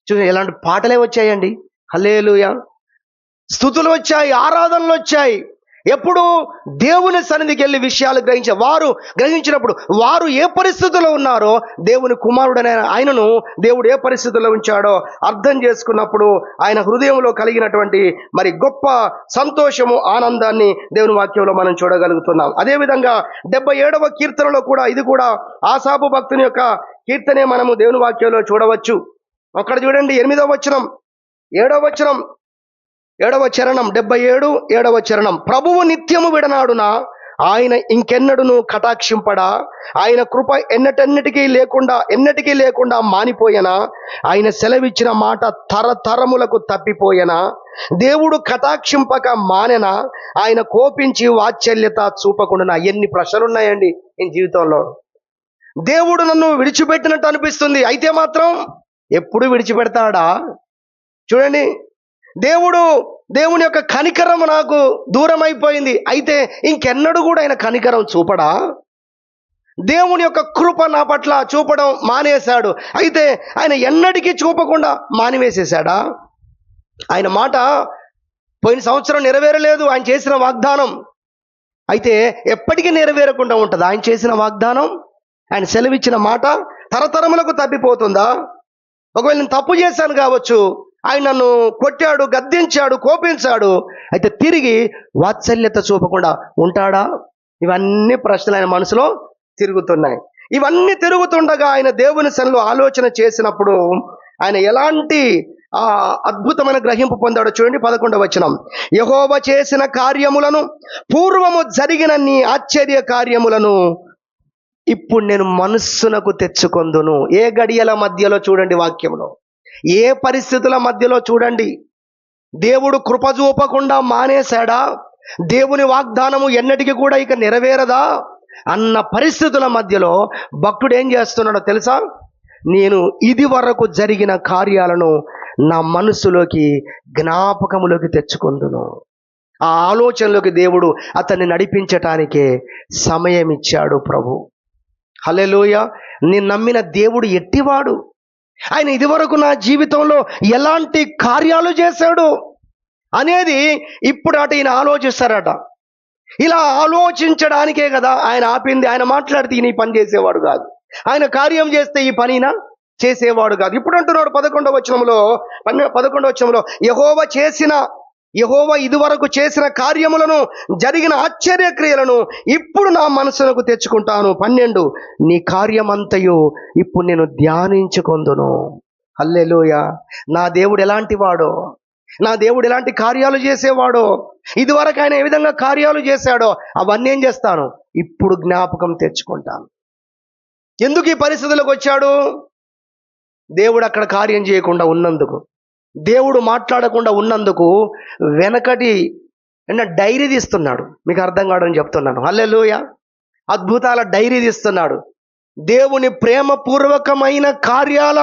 Speaker 1: చూడండి, ఎలాంటి పాటలే వచ్చాయండి. హల్లెలూయా, స్తుతులు వచ్చాయి, ఆరాధనలు వచ్చాయి. ఎప్పుడు దేవుని సన్నిధికి వెళ్ళి విషయాలు గ్రహించినప్పుడు వారు ఏ పరిస్థితుల్లో ఉన్నారో, దేవుని కుమారుడైన ఆయనను దేవుడు ఏ పరిస్థితుల్లో ఉంచాడో అర్థం చేసుకున్నప్పుడు ఆయన హృదయంలో కలిగినటువంటి మరి గొప్ప సంతోషము, ఆనందాన్ని దేవుని వాక్యంలో మనం చూడగలుగుతున్నాం. అదేవిధంగా 77వ కీర్తనలో కూడా, ఇది కూడా ఆసాపు భక్తుని యొక్క కీర్తనే మనము దేవుని వాక్యంలో చూడవచ్చు. అక్కడ చూడండి, 8వ వచనం, 7వ వచనం, 7వ చరణం, 77, 7వ చరణం. ప్రభువు నిత్యము విడనాడునా, ఆయన ఇంకెన్నడును కటాక్షింపడా, ఆయన కృప ఎన్నటికీ లేకుండా మానిపోయనా, ఆయన సెలవిచ్చిన మాట తరతరములకు తప్పిపోయనా, దేవుడు కటాక్షింపక మానెనా, ఆయన కోపించి వాత్సల్యత చూపకుండా. ఎన్ని ప్రశ్నలు ఉన్నాయండి ఈ జీవితంలో. దేవుడు నన్ను విడిచిపెట్టినట్టు అనిపిస్తుంది, అయితే మాత్రం ఎప్పుడు విడిచిపెడతాడా? చూడండి, దేవుని యొక్క కనికరం నాకు దూరం అయిపోయింది, అయితే ఇంకెన్నడూ కూడా ఆయన కనికరం చూపడా? దేవుని యొక్క కృప నా పట్ల చూపడం మానేశాడు, అయితే ఆయన ఎన్నటికీ చూపకుండా మానివేసేశాడా? ఆయన మాట పోయిన సంవత్సరం నెరవేరలేదు, ఆయన చేసిన వాగ్దానం, అయితే ఎప్పటికీ నెరవేరకుండా ఉంటుంది ఆయన చేసిన వాగ్దానం. ఆయన సెలవిచ్చిన మాట తరతరములకు తప్పిపోతుందా? ఒకవేళ నేను తప్పు చేశాను కావచ్చు, ఆయన నన్ను కొట్టాడు, గద్దించాడు, కోపించాడు, అయితే తిరిగి వాత్సల్యత చూపకుండా ఉంటాడా? ఇవన్నీ ప్రశ్నలు ఆయన మనసులో తిరుగుతున్నాయి. ఇవన్నీ తిరుగుతుండగా ఆయన దేవుని సన్నిధిలో ఆలోచన చేసినప్పుడు ఆయన ఎలాంటి అద్భుతమైన గ్రహింపు పొందాడో చూడండి. 11వ వచనం. యెహోవా చేసిన కార్యములను, పూర్వము జరిగిన నీ ఆశ్చర్య కార్యములను ఇప్పుడు నేను మనస్సునకు తెచ్చుకొందును. ఏ గడియల మధ్యలో చూడండి, వాక్యంలో ఏ పరిస్థితుల మధ్యలో చూడండి, దేవుడు కృప చూపకుండా మానేశాడా? దేవుని వాగ్దానము ఎన్నటికీ కూడా ఇక నెరవేరదా అన్న పరిస్థితుల మధ్యలో భక్తుడు ఏం చేస్తున్నాడో తెలుసా? నేను ఇది వరకు జరిగిన కార్యాలను నా మనసులోకి, జ్ఞాపకములోకి తెచ్చుకొందును. ఆ ఆలోచనలోకి దేవుడు అతన్ని నడిపించటానికే సమయం ఇచ్చాడు ప్రభు. హల్లెలూయా. నేను నమ్మిన దేవుడు ఎట్టివాడు, ఆయన ఇదివరకు నా జీవితంలో ఎలాంటి కార్యాలు చేశాడు అనేది ఇప్పుడు ఈయన ఆలోచిస్తారట. ఇలా ఆలోచించడానికే కదా ఆయన ఆపింది. ఆయన మాట్లాడితే ఈయన ఈ పని చేసేవాడు కాదు, ఆయన కార్యం చేస్తే ఈ పనినా చేసేవాడు కాదు. ఇప్పుడు అంటున్నాడు 11వ వచనంలో, యెహోవా ఇదివరకు చేసిన కార్యములను, జరిగిన ఆశ్చర్య క్రియలను ఇప్పుడు నా మనసునకు తెచ్చుకుంటాను. 12, నీ కార్యమంతయు ఇప్పుడు నేను ధ్యానించుకొందును. హల్లెలూయా. నా దేవుడు ఎలాంటి వాడో, నా దేవుడు ఎలాంటి కార్యాలు చేసేవాడో, ఇదివరకు ఆయన ఏ విధంగా కార్యాలు చేశాడో అవన్నీ ఏం చేస్తాను, ఇప్పుడు జ్ఞాపకం తెచ్చుకుంటాను. ఎందుకు ఈ పరిస్థితులకు వచ్చాడు? దేవుడు అక్కడ కార్యం చేయకుండా ఉన్నందుకు, దేవుడు మాట్లాడకుండా ఉన్నందుకు వెనకటి డైరీ తీస్తున్నాడు. మీకు అర్థం కావడం చెప్తున్నాను. హల్లెలూయా. అద్భుతాల డైరీ తీస్తున్నాడు. దేవుని ప్రేమపూర్వకమైన కార్యాల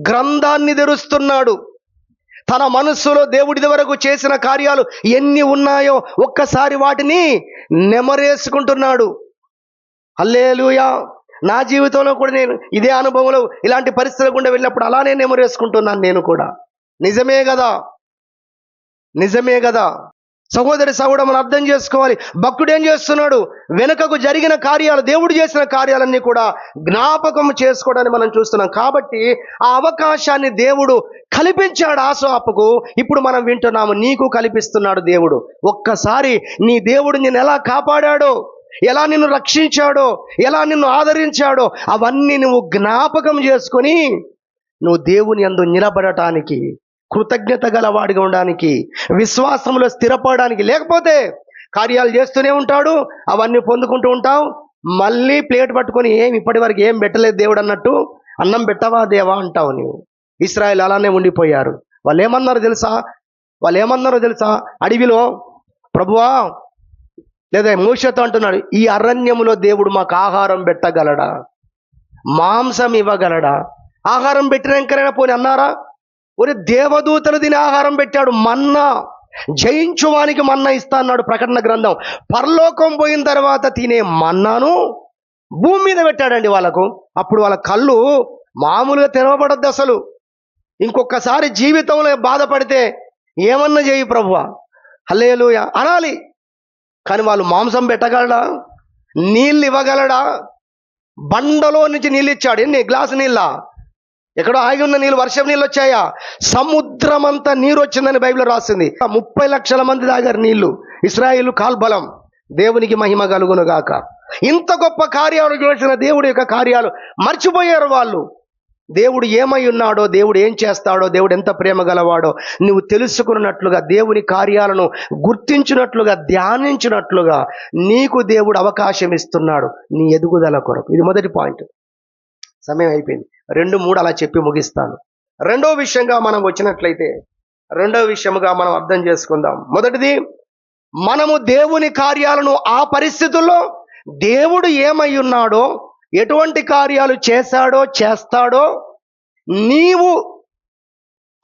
Speaker 1: గ్రంథాన్ని తెరుస్తున్నాడు. తన మనస్సులో దేవుడి వరకు చేసిన కార్యాలు ఎన్ని ఉన్నాయో ఒక్కసారి వాటిని నెమరేసుకుంటున్నాడు. హల్లెలూయా. నా జీవితంలో కూడా నేను ఇదే అనుభవంలో ఇలాంటి పరిస్థితుల గుండా వెళ్ళినప్పుడు అలానే నెమరేసుకుంటున్నాను నేను కూడా. నిజమే కదా, నిజమే కదా. సహోదరి సహోదరుడు మనం అర్థం చేసుకోవాలి. భక్తుడు ఏం చేస్తున్నాడు? వెనుకకు జరిగిన కార్యాలు, దేవుడు చేసిన కార్యాలన్నీ కూడా జ్ఞాపకం చేసుకోవడానికి మనం చూస్తున్నాం. కాబట్టి ఆ అవకాశాన్ని దేవుడు కల్పించాడు ఆసాపుకు. ఇప్పుడు మనం వింటున్నాము, నీకు కల్పిస్తున్నాడు దేవుడు. ఒక్కసారి నీ దేవుడు నిన్ను ఎలా కాపాడాడో, ఎలా నిన్ను రక్షించాడో, ఎలా నిన్ను ఆదరించాడో అవన్నీ నువ్వు జ్ఞాపకం చేసుకొని నువ్వు దేవుని యందు నిలబడటానికి, కృతజ్ఞత గలవాడిగా ఉండడానికి, విశ్వాసంలో స్థిరపడడానికి. లేకపోతే కార్యాలు చేస్తూనే ఉంటాడు, అవన్నీ పొందుకుంటూ ఉంటావు, మళ్ళీ ప్లేట్ పట్టుకొని ఇప్పటి వరకు ఏం పెట్టలేదు దేవుడు అన్నట్టు అన్నం పెట్టవా దేవా అంటావు నీవు. ఇశ్రాయేలు అలానే ఉండిపోయారు. వాళ్ళు ఏమన్నారో తెలుసా? అడవిలో ప్రభువా, లేదా మోషేతో అంటున్నాడు, ఈ అరణ్యములో దేవుడు మాకు ఆహారం పెట్టగలడా? మాంసం ఇవ్వగలడా? ఆహారం పెట్టినాకైనా పోని అన్నారా? ఒరే, దేవదూతలు దీని ఆహారం పెట్టాడు. మన్నా, జయించువానికి మన్నా ఇస్తా అన్నాడు ప్రకటన గ్రంథం. పరలోకం పోయిన తర్వాత తినే మన్నాను భూమి మీద పెట్టాడండి వాళ్ళకు. అప్పుడు వాళ్ళ కళ్ళు మామూలుగా తెరవబడద్దు అసలు. ఇంకొకసారి జీవితంలో బాధపడితే ఏమన్నా చేయి ప్రభువా, హల్లెలూయా అనాలి. కానీ వాళ్ళు మాంసం పెట్టగలడా? నీళ్ళు ఇవ్వగలడా? బండలో నుంచి నీళ్ళు ఇచ్చాడు. ఎన్ని గ్లాసు నీళ్ళ? ఎక్కడో ఆగి ఉన్న నీళ్ళు, వర్షం నీళ్ళు వచ్చాయా? సముద్రం అంతా నీరు వచ్చిందని బైబిల్ రాసింది. 30 లక్షల మంది తాగారు నీళ్లు. ఇశ్రాయేలు కాల్బలం. దేవునికి మహిమ కలుగును గాక. ఇంత గొప్ప కార్యాలు చేసిన దేవుడి యొక్క కార్యాలు మర్చిపోయారు వాళ్ళు. దేవుడు ఏమై ఉన్నాడో, దేవుడు ఏం చేస్తాడో, దేవుడు ఎంత ప్రేమ గలవాడో నువ్వు తెలుసుకున్నట్లుగా, దేవుని కార్యాలను గుర్తించినట్లుగా, ధ్యానించినట్లుగా నీకు దేవుడు అవకాశం ఇస్తున్నాడు నీ ఎదుగుదల కొరకు. ఇది మొదటి పాయింట్. సమయం అయిపోయింది. 2, 3 అలా చెప్పి ముగిస్తాను. రెండో విషయంగా మనం వచ్చినట్లయితే, రెండో విషయముగా మనం అర్థం చేసుకుందాం. మొదటిది, మనము దేవుని కార్యాలను ఆ పరిస్థితుల్లో దేవుడు ఏమై ఉన్నాడో, ఎటువంటి కార్యాలు చేస్తాడో నీవు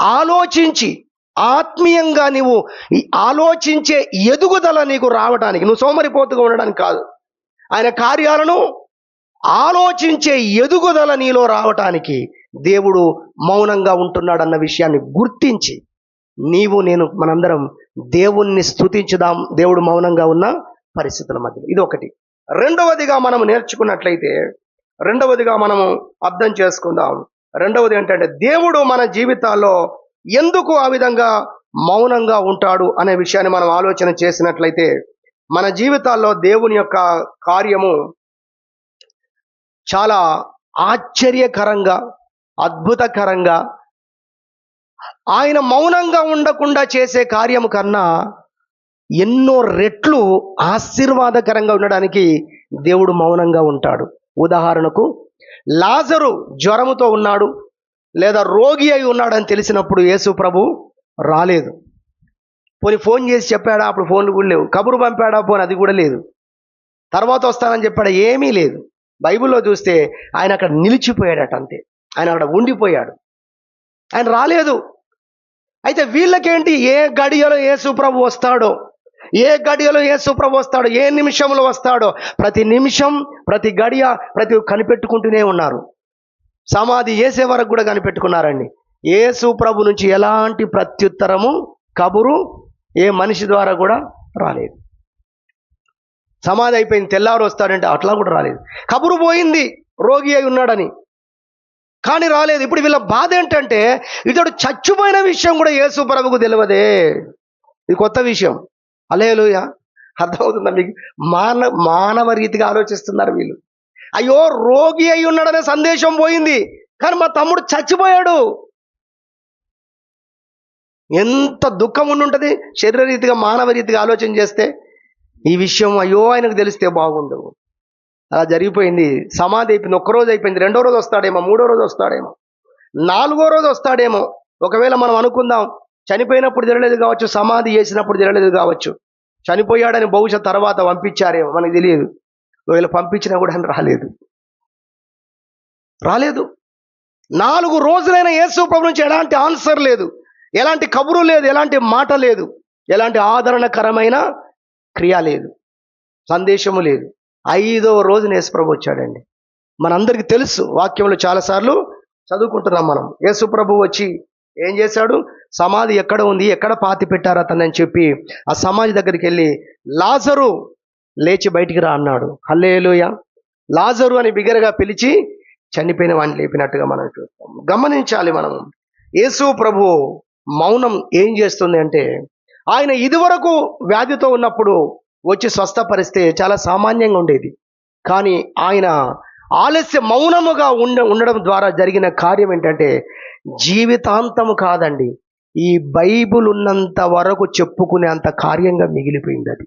Speaker 1: ఆలోచించి, ఆత్మీయంగా నీవు ఆలోచించే ఎదుగుదల నీకు రావడానికి, నువ్వు సోమరిపోతుగా ఉండడానికి కాదు, ఆయన కార్యాలను ఆలోచించే ఎదుగుదల నీలో రావటానికి దేవుడు మౌనంగా ఉంటున్నాడన్న విషయాన్ని గుర్తించి మనందరం దేవుణ్ణి స్తుతించుదాం, దేవుడు మౌనంగా ఉన్న పరిస్థితుల మధ్యలో. ఇది ఒకటి. రెండవదిగా మనము నేర్చుకున్నట్లయితే, రెండవదిగా మనము అర్థం చేసుకుందాం. రెండవది ఏంటంటే, దేవుడు మన జీవితాల్లో ఎందుకు ఆ విధంగా మౌనంగా ఉంటాడు అనే విషయాన్ని మనం ఆలోచన చేసినట్లయితే, మన జీవితాల్లో దేవుని యొక్క కార్యము చాలా ఆశ్చర్యకరంగా, అద్భుతకరంగా, ఆయన మౌనంగా ఉండకుండా చేసే కార్యము కన్నా ఎన్నో రెట్లు ఆశీర్వాదకరంగా ఉండడానికి దేవుడు మౌనంగా ఉంటాడు. ఉదాహరణకు, లాజరు జ్వరముతో ఉన్నాడు, లేదా రోగి అయి ఉన్నాడని తెలిసినప్పుడు యేసు ప్రభు రాలేదు. పోనీ ఫోన్ చేసి చెప్పాడా? అప్పుడు ఫోన్లు కూడా లేవు. కబురు పంపాడా? పోనీ అది కూడా లేదు. తర్వాత వస్తానని చెప్పాడా? ఏమీ లేదు. బైబిల్లో చూస్తే ఆయన అక్కడ నిలిచిపోయాడట, అంతే. ఆయన అక్కడ ఉండిపోయాడు, ఆయన రాలేదు. అయితే వీళ్ళకేంటి? ఏ గడియలో యేసు ప్రభు వస్తాడో, ఏ నిమిషంలో వస్తాడో, ప్రతి నిమిషం, ప్రతి గడియ, ప్రతి కనిపెట్టుకుంటూనే ఉన్నారు. సమాధి చేసే వరకు కూడా కనిపెట్టుకున్నారండి. యేసు ప్రభు నుంచి ఎలాంటి ప్రత్యుత్తరము, కబురు ఏ మనిషి ద్వారా కూడా రాలేదు. సమాధి అయిపోయింది, తెల్లారు వస్తాడంటే అట్లా కూడా రాలేదు. కబురు పోయింది రోగి అయి ఉన్నాడని, కానీ రాలేదు. ఇప్పుడు వీళ్ళ బాధ ఏంటంటే, ఇతడు చచ్చిపోయిన విషయం కూడా యేసు ప్రభువుకు తెలియదే. ఇది కొత్త విషయం. హల్లెలూయా. అర్థమవుతుందా మీకు? మానవ రీతిగా ఆలోచిస్తున్నారు వీళ్ళు. అయ్యో, రోగి అయి ఉన్నాడనే సందేశం పోయింది, కానీ మా తమ్ముడు చచ్చిపోయాడు. ఎంత దుఃఖం ఉండుంటుంది శరీర రీతిగా, మానవ రీతిగా ఆలోచన చేస్తే. ఈ విషయం అయ్యో ఆయనకు తెలిస్తే బాగుండు. అలా జరిగిపోయింది. సమాధి అయిపోయింది. ఒక్కరోజు అయిపోయింది. రెండో రోజు వస్తాడేమో, మూడో రోజు వస్తాడేమో, నాలుగో రోజు వస్తాడేమో. ఒకవేళ మనం అనుకుందాం చనిపోయినప్పుడు జరగలేదు కావచ్చు, సమాధి చేసినప్పుడు జరగలేదు కావచ్చు, చనిపోయాడని బహుశా తర్వాత పంపించారేమో, మనకు తెలియదు. ఒకవేళ పంపించినా కూడా ఆయన రాలేదు. 4 రోజులైన యేసు ప్రభు నుంచి ఎలాంటి ఆన్సర్ లేదు, ఎలాంటి కబురు లేదు, ఎలాంటి మాట లేదు, ఎలాంటి ఆదరణకరమైన క్రియ లేదు, సందేశము లేదు. 5వ రోజున యేసు ప్రభు వచ్చాడండి. మనందరికీ తెలుసు, వాక్యంలో చాలాసార్లు చదువుకుంటున్నాం మనం. యేసు ప్రభు వచ్చి ఏం చేశాడు? సమాధి ఎక్కడ ఉంది, ఎక్కడ పాతి పెట్టారు అతనని చెప్పి ఆ సమాధి దగ్గరికి వెళ్ళి లాజరు లేచి బయటికి రా అన్నాడు. హల్లెలూయా. లాజరు అని బిగ్గరగా పిలిచి చనిపోయిన వాడిని లేపినట్టుగా మనం చూస్తాం. గమనించాలి మనం, యేసు ప్రభు మౌనం ఏం చేస్తుంది అంటే, ఆయన ఇదివరకు వ్యాధితో ఉన్నప్పుడు వచ్చి స్వస్థపరిస్తే చాలా సామాన్యంగా ఉండేది. కానీ ఆయన మౌనముగా ఉండడం ద్వారా జరిగిన కార్యం ఏంటంటే, జీవితాంతము కాదండి, ఈ బైబుల్ ఉన్నంత వరకు చెప్పుకునే అంత కార్యంగా మిగిలిపోయింది. అది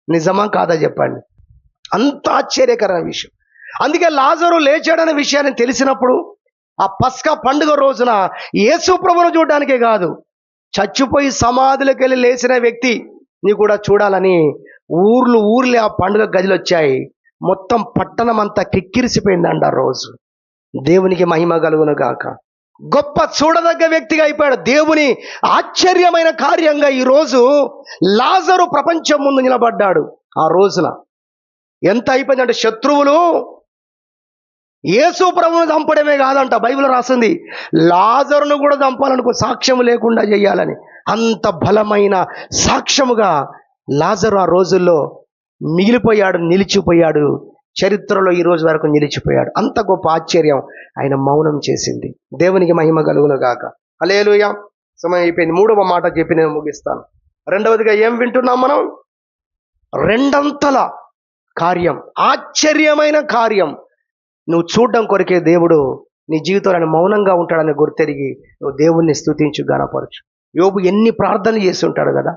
Speaker 1: నిజమా కాదా చెప్పండి? అంత ఆశ్చర్యకరమైన విషయం. అందుకే లాజరు లేచాడనే విషయాన్ని తెలిసినప్పుడు ఆ పస్కా పండుగ రోజున యేసు ప్రభువును చూడడానికే కాదు, చచ్చిపోయి సమాధులకు వెళ్ళి లేచిన వ్యక్తి నీ కూడా చూడాలని ఊర్లే ఆ పండుగ గదిలో వచ్చాయి. మొత్తం పట్టణం అంతా కిక్కిరిసిపోయిందండి ఆ రోజు. దేవునికి మహిమ కలుగును గాక. గొప్ప చూడదగ్గ వ్యక్తిగా అయిపోయాడు. దేవుని ఆశ్చర్యమైన కార్యంగా ఈరోజు లాజరు ప్రపంచం ముందు నిలబడ్డాడు. ఆ రోజున ఎంత అయిపోయిందంటే, శత్రువులు యేసు ప్రభువును చంపడమే కాదంట, బైబిల్ రాసింది లాజరును కూడా చంపాలనుకో, సాక్ష్యం లేకుండా చేయాలని. అంత బలమైన సాక్ష్యముగా లాజరు ఆ రోజుల్లో మిగిలిపోయాడు, నిలిచిపోయాడు. చరిత్రలో ఈ రోజు వరకు నిలిచిపోయాడు. అంత గొప్ప ఆశ్చర్యం ఆయన మౌనం చేసింది. దేవునికి మహిమ కలుగును గాక. హల్లెలూయా. సమయం అయిపోయింది. 3వ మాట చెప్పి నేను ముగిస్తాను. రెండవదిగా ఏం వింటున్నాం మనం? రెండంతల కార్యం, ఆశ్చర్యమైన కార్యం నువ్వు చూడడం కొరకే దేవుడు నీ జీవితంలో మౌనంగా ఉంటాడని గుర్తెరిగి నువ్వు దేవుణ్ణి స్తుతించు, గణపరచు. యోబు ఎన్ని ప్రార్థనలు చేసి ఉంటాడు కదా,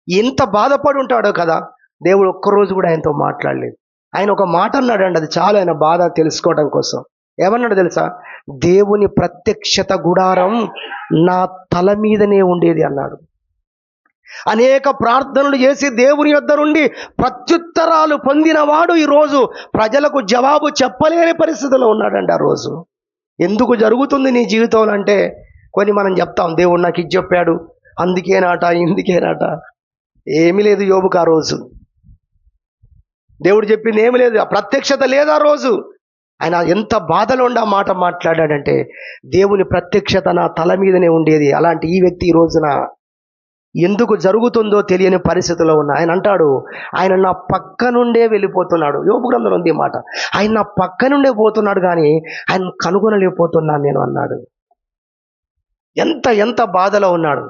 Speaker 1: ఎంత బాధపడి ఉంటాడో కదా. దేవుడు ఒక్కరోజు కూడా ఆయనతో మాట్లాడలేదు. ఆయన ఒక మాట అన్నాడండి, అది చాలా ఆయన బాధ తెలుసుకోవడం కోసం. ఏమన్నాడు తెలుసా? దేవుని ప్రత్యక్షత గుడారం నా తల మీదనే ఉండేది అన్నాడు. అనేక ప్రార్థనలు చేసి దేవుని యొద్ద నుండి ప్రత్యుత్తరాలు పొందినవాడు ఈరోజు ప్రజలకు జవాబు చెప్పలేని పరిస్థితిలో ఉన్నాడండి. ఆ రోజు ఎందుకు జరుగుతుంది నీ జీవితంలో అంటే, కొన్ని మనం చెప్తాం, దేవుడు నాకు ఇది చెప్పాడు, అందుకేనాట, ఇందుకేనాట. ఏమీ లేదు యోబుకు ఆ రోజు. దేవుడు చెప్పింది ఏమి లేదు, ఆ ప్రత్యక్షత లేదు ఆ రోజు. ఆయన ఎంత బాధలో ఉండి ఆ మాట మాట్లాడాడంటే, దేవుని ప్రత్యక్షత నా తల మీదనే ఉండేది. అలాంటి ఈ వ్యక్తి ఈ రోజున ఎందుకు జరుగుతుందో తెలియని పరిస్థితిలో ఉన్న ఆయన అంటాడు, ఆయన నా పక్క నుండే వెళ్ళిపోతున్నాడు. యోబు గ్రంథంలో ఉంది మాట, ఆయన నా పక్క నుండే పోతున్నాడు కానీ ఆయన కనుగొనలేకపోతున్నాను నేను అన్నాడు. ఎంత బాధలో ఉన్నాడు.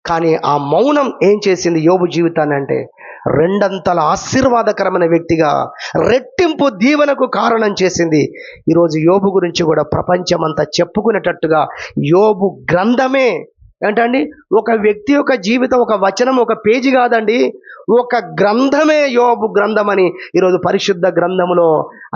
Speaker 1: కానీ ఆ మౌనం ఏం చేసింది యోబు జీవితాన్ని అంటే, రెండంతల ఆశీర్వాదకరమైన వ్యక్తిగా, రెట్టింపు దీవెనకు కారణం చేసింది. ఈరోజు యోబు గురించి కూడా ప్రపంచమంతా చెప్పుకునేటట్టుగా యోబు గ్రంథమే ఏంటండి, ఒక వ్యక్తి యొక్క జీవితం, ఒక వచనం, ఒక పేజీ కాదండి, ఒక గ్రంథమే యోబు గ్రంథం అని ఈరోజు పరిశుద్ధ గ్రంథములో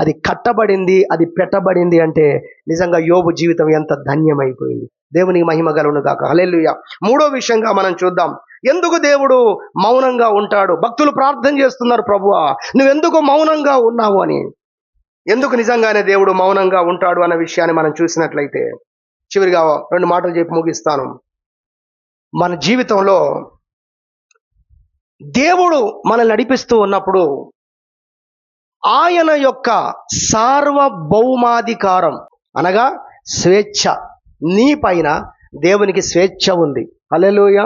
Speaker 1: అది కట్టబడింది, అది పెట్టబడింది. అంటే నిజంగా యోబు జీవితం ఎంత ధన్యమైపోయింది. దేవునికి మహిమ కలుగును గాక. హల్లెలూయా. 3వ విషయంగా మనం చూద్దాం, ఎందుకు దేవుడు మౌనంగా ఉంటాడు. భక్తులు ప్రార్థన చేస్తున్నారు, ప్రభువా నువ్వెందుకు మౌనంగా ఉన్నావు అని. ఎందుకు నిజంగానే దేవుడు మౌనంగా ఉంటాడు అన్న విషయాన్ని మనం చూసినట్లయితే, చివరిగా 2 మాటలు చెప్పి ముగిస్తాను. మన జీవితంలో దేవుడు మనల్ని నడిపిస్తూ ఉన్నప్పుడు ఆయన యొక్క సార్వభౌమాధికారం అనగా స్వేచ్ఛ, నీ పైన దేవునికి స్వేచ్ఛ ఉంది. హల్లెలూయా.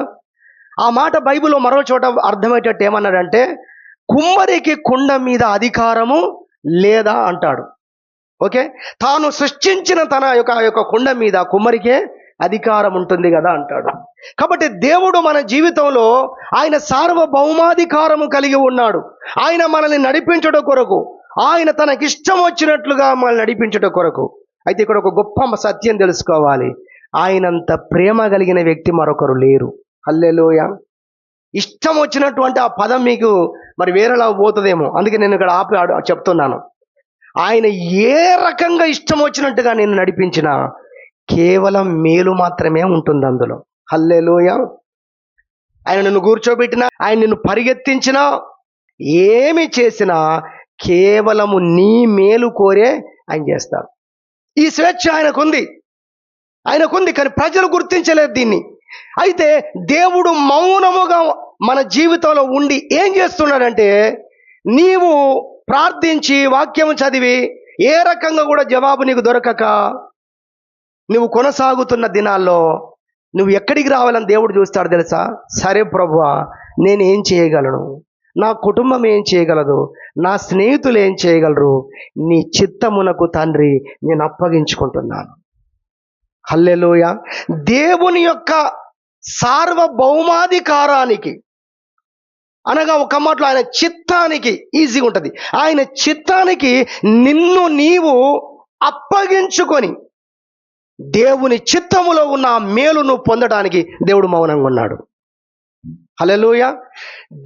Speaker 1: ఆ మాట బైబిల్లో మరో చోట అర్థమయ్యేటట్టు ఏమన్నాడంటే, కుమ్మరికి కుండ మీద అధికారము లేదా అంటాడు. ఓకే, తాను సృష్టించిన తన యొక్క కుండ మీద కుమ్మరికే అధికారం ఉంటుంది కదా అంటాడు. కాబట్టి దేవుడు మన జీవితంలో ఆయన సార్వభౌమాధికారము కలిగి ఉన్నాడు. ఆయన మనల్ని నడిపించడం కొరకు, ఆయన తనకిష్టం వచ్చినట్లుగా మనల్ని నడిపించడం కొరకు. అయితే ఇక్కడ ఒక గొప్ప సత్యం తెలుసుకోవాలి, ఆయనంత ప్రేమ కలిగిన వ్యక్తి మరొకరు లేరు. హల్లెలూయా. ఇష్టం వచ్చినటువంటి ఆ పదం మీకు మరి వేరేలా పోతుందేమో, అందుకే నేను ఇక్కడ ఆపి చెప్తున్నాను. ఆయన ఏ రకంగా ఇష్టం వచ్చినట్టుగా నేను నడిపించిన కేవలం మేలు మాత్రమే ఉంటుంది అందులో. హల్లెలూయా. ఆయన నిన్ను కూర్చోబెట్టినా, ఆయన నిన్ను పరిగెత్తించినా, ఏమి చేసినా కేవలము నీ మేలు కోరే ఆయన చేస్తాడు. ఈ స్వేచ్ఛ ఆయనకుంది, కానీ ప్రజలు గుర్తించలేదు దీన్ని. అయితే దేవుడు మౌనముగా మన జీవితంలో ఉండి ఏం చేస్తున్నాడంటే, నీవు ప్రార్థించి వాక్యం చదివి ఏ రకంగా కూడా జవాబు నీకు దొరకక నువ్వు కొనసాగుతున్న దినాల్లో నువ్వు ఎక్కడికి రావాలని దేవుడు చూస్తాడు తెలుసా? సరే ప్రభువా, నేను ఏం చేయగలను, నా కుటుంబం ఏం చేయగలదు, నా స్నేహితులు ఏం చేయగలరు, నీ చిత్తమునకు తండ్రి నేను అప్పగించుకుంటున్నాను. హల్లెలూయా. దేవుని యొక్క సార్వభౌమాధికారానికి, అనగా ఒక మాటలో ఆయన చిత్తానికి, ఈజీగా ఉంటుంది, ఆయన చిత్తానికి నిన్ను నీవు అప్పగించుకొని దేవుని చిత్తములో ఉన్న మేలును పొందడానికి దేవుడు మౌనంగా ఉన్నాడు. హల్లెలూయా.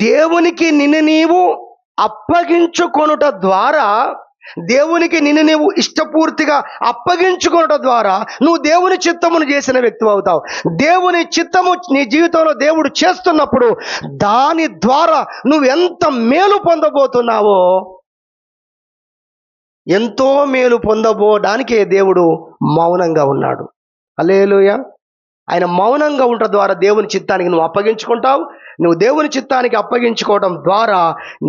Speaker 1: దేవునికి నిన్ను నీవు అప్పగించుకొనుట ద్వారా, దేవునికి నిన్ను నీవు ఇష్టపూర్తిగా అప్పగించుకొనుట ద్వారా నువ్వు దేవుని చిత్తమును చేసిన వ్యక్తి అవుతావు. దేవుని చిత్తము నీ జీవితంలో దేవుడు చేస్తున్నప్పుడు దాని ద్వారా నువ్వు ఎంత మేలు పొందబోతున్నావో, ఎంతో మేలు పొందబోడానికే దేవుడు మౌనంగా ఉన్నాడు. హల్లెలూయా. ఆయన మౌనంగా ఉండటం ద్వారా దేవుని చిత్తానికి నువ్వు అప్పగించుకుంటావు. నువ్వు దేవుని చిత్తానికి అప్పగించుకోవడం ద్వారా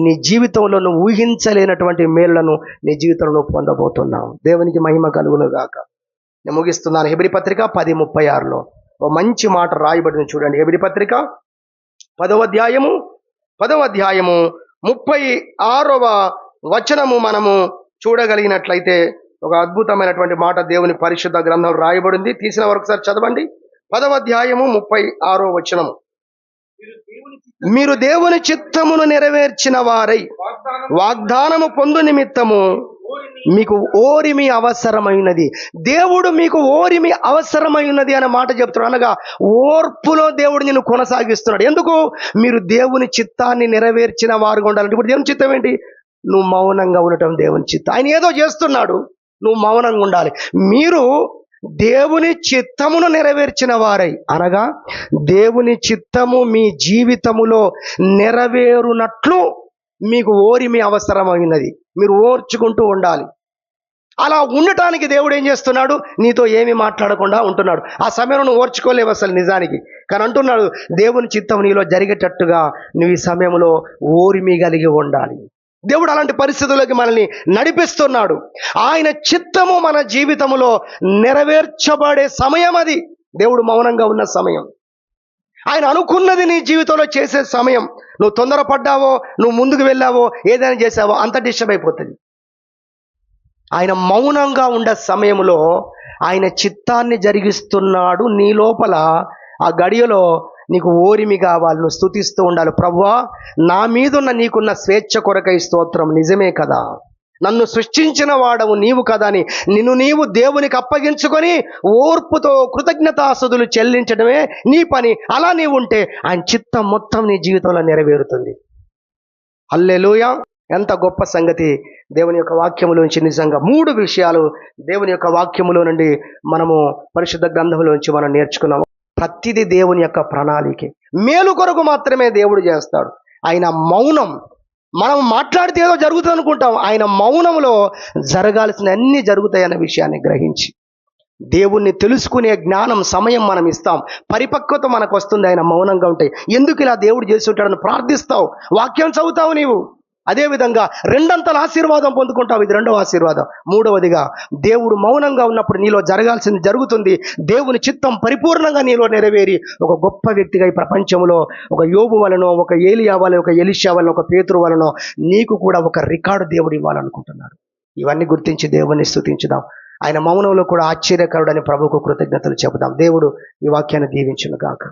Speaker 1: నీ జీవితంలో నువ్వు ఊహించలేనటువంటి మేలులను నీ జీవితంలో నువ్వు పొందబోతున్నావు. దేవునికి మహిమ కలుగును గాక. నేను ముగిస్తున్నాను. హెబ్రీ పత్రిక 10:36లో ఓ మంచి మాట రాయబడింది చూడండి. హెబ్రీ పత్రిక 10వ అధ్యాయము 36వ వచనము మనము చూడగలిగినట్లయితే ఒక అద్భుతమైనటువంటి మాట దేవుని పరిశుద్ధ గ్రంథంలో రాయబడింది. తీసిన వరకు ఒకసారి చదవండి. 10వ అధ్యాయము 36వ వచనము. మీరు దేవుని చిత్తమును నెరవేర్చిన వారై వాగ్దానము పొందు నిమిత్తము మీకు ఓరిమి అవసరమైనది. దేవుడు మీకు ఓరిమి అవసరమైనది అనే మాట చెప్తున్నాడు. అనగా ఓర్పులో దేవుడు నిన్ను కొనసాగిస్తున్నాడు. ఎందుకు? మీరు దేవుని చిత్తాన్ని నెరవేర్చిన వారుగా ఉండాలంటే, ఇప్పుడు దేవుని చిత్తం ఏంటి? నువ్వు మౌనంగా ఉండటం దేవుని చిత్తం. ఆయన ఏదో చేస్తున్నాడు, నువ్వు మౌనంగా ఉండాలి. మీరు దేవుని చిత్తమును నెరవేర్చిన వారై, అనగా దేవుని చిత్తము మీ జీవితములో నెరవేరునట్లు మీకు ఓరిమి అవసరమైనది. మీరు ఓర్చుకుంటూ ఉండాలి. అలా ఉండటానికి దేవుడు ఏం చేస్తున్నాడు? నీతో ఏమి మాట్లాడకుండా ఉంటున్నాడు. ఆ సమయంలో నువ్వు ఓర్చుకోలేవు అసలు నిజానికి, కానీ అంటున్నాడు దేవుని చిత్తం నీలో జరిగేటట్టుగా నువ్వు ఈ సమయంలో ఓరిమి కలిగి ఉండాలి. దేవుడు అలాంటి పరిస్థితుల్లోకి మనల్ని నడిపిస్తున్నాడు. ఆయన చిత్తము మన జీవితంలో నెరవేర్చబడే సమయం అది. దేవుడు మౌనంగా ఉన్న సమయం, ఆయన అనుకున్నది నీ జీవితంలో చేసే సమయం. నువ్వు తొందరపడ్డావో, నువ్వు ముందుకు వెళ్ళావో, ఏదైనా చేసావో అంత డిస్టర్బ్ అయిపోతుంది. ఆయన మౌనంగా ఉండే సమయంలో ఆయన చిత్తాన్ని జరిగిస్తున్నాడు నీ లోపల. ఆ గడియలో నీకు ఓరిమి కావాలి, నువ్వు స్తుతిస్తూ ఉండాలి. ప్రభువా, నా మీదున్న నీకున్న స్వేచ్ఛ కొరకై స్తోత్రం. నిజమే కదా, నన్ను సృష్టించిన వాడవు నీవు కదా అని నిన్ను నీవు దేవునికి అప్పగించుకొని ఓర్పుతో కృతజ్ఞతాస్తుతులు చెల్లించడమే నీ పని. అలా నీవు ఉంటే ఆయన చిత్తం మొత్తం నీ జీవితంలో నెరవేరుతుంది. హల్లెలూయా. ఎంత గొప్ప సంగతి దేవుని యొక్క వాక్యములోంచి. నిజంగా 3 విషయాలు దేవుని యొక్క వాక్యములో నుండి మనము పరిశుద్ధ గ్రంథంలోంచి మనం నేర్చుకున్నాము. ప్రతిదీ దేవుని యొక్క ప్రణాళికే, మేలు కొరకు మాత్రమే దేవుడు చేస్తాడు. ఆయన మౌనం, మనం మాట్లాడితే ఏదో జరుగుతుంది అనుకుంటాం, ఆయన మౌనంలో జరగాల్సిన అన్ని జరుగుతాయన్న విషయాన్ని గ్రహించి దేవుణ్ణి తెలుసుకునే జ్ఞానం, సమయం మనం ఇస్తాం, పరిపక్వత మనకు వస్తుంది ఆయన మౌనంగా ఉంటే. ఎందుకు ఇలా దేవుడు చేసి ఉంటాడని ప్రార్థిస్తావు, వాక్యం చదువుతావు నీవు. అదేవిధంగా 2 ఆశీర్వాదం పొందుకుంటావు. ఇది 2వ ఆశీర్వాదం. 3వదిగా దేవుడు మౌనంగా ఉన్నప్పుడు నీలో జరగాల్సింది జరుగుతుంది. దేవుని చిత్తం పరిపూర్ణంగా నీలో నెరవేరి ఒక గొప్ప వ్యక్తిగా ఈ ప్రపంచంలో ఒక యోబు వలనో, ఒక ఏలియా వలన, ఒక ఎలీషా వలన, ఒక పేతురు వలనో నీకు కూడా ఒక రికార్డు దేవుడు ఇవ్వాలనుకుంటున్నాడు. ఇవన్నీ గుర్తించి దేవుని స్తుతించుదాం. ఆయన మౌనంలో కూడా ఆశ్చర్యకరుడని ప్రభువుకు కృతజ్ఞతలు చెబుదాం. దేవుడు ఈ వాక్యాన్ని దీవించును గాక.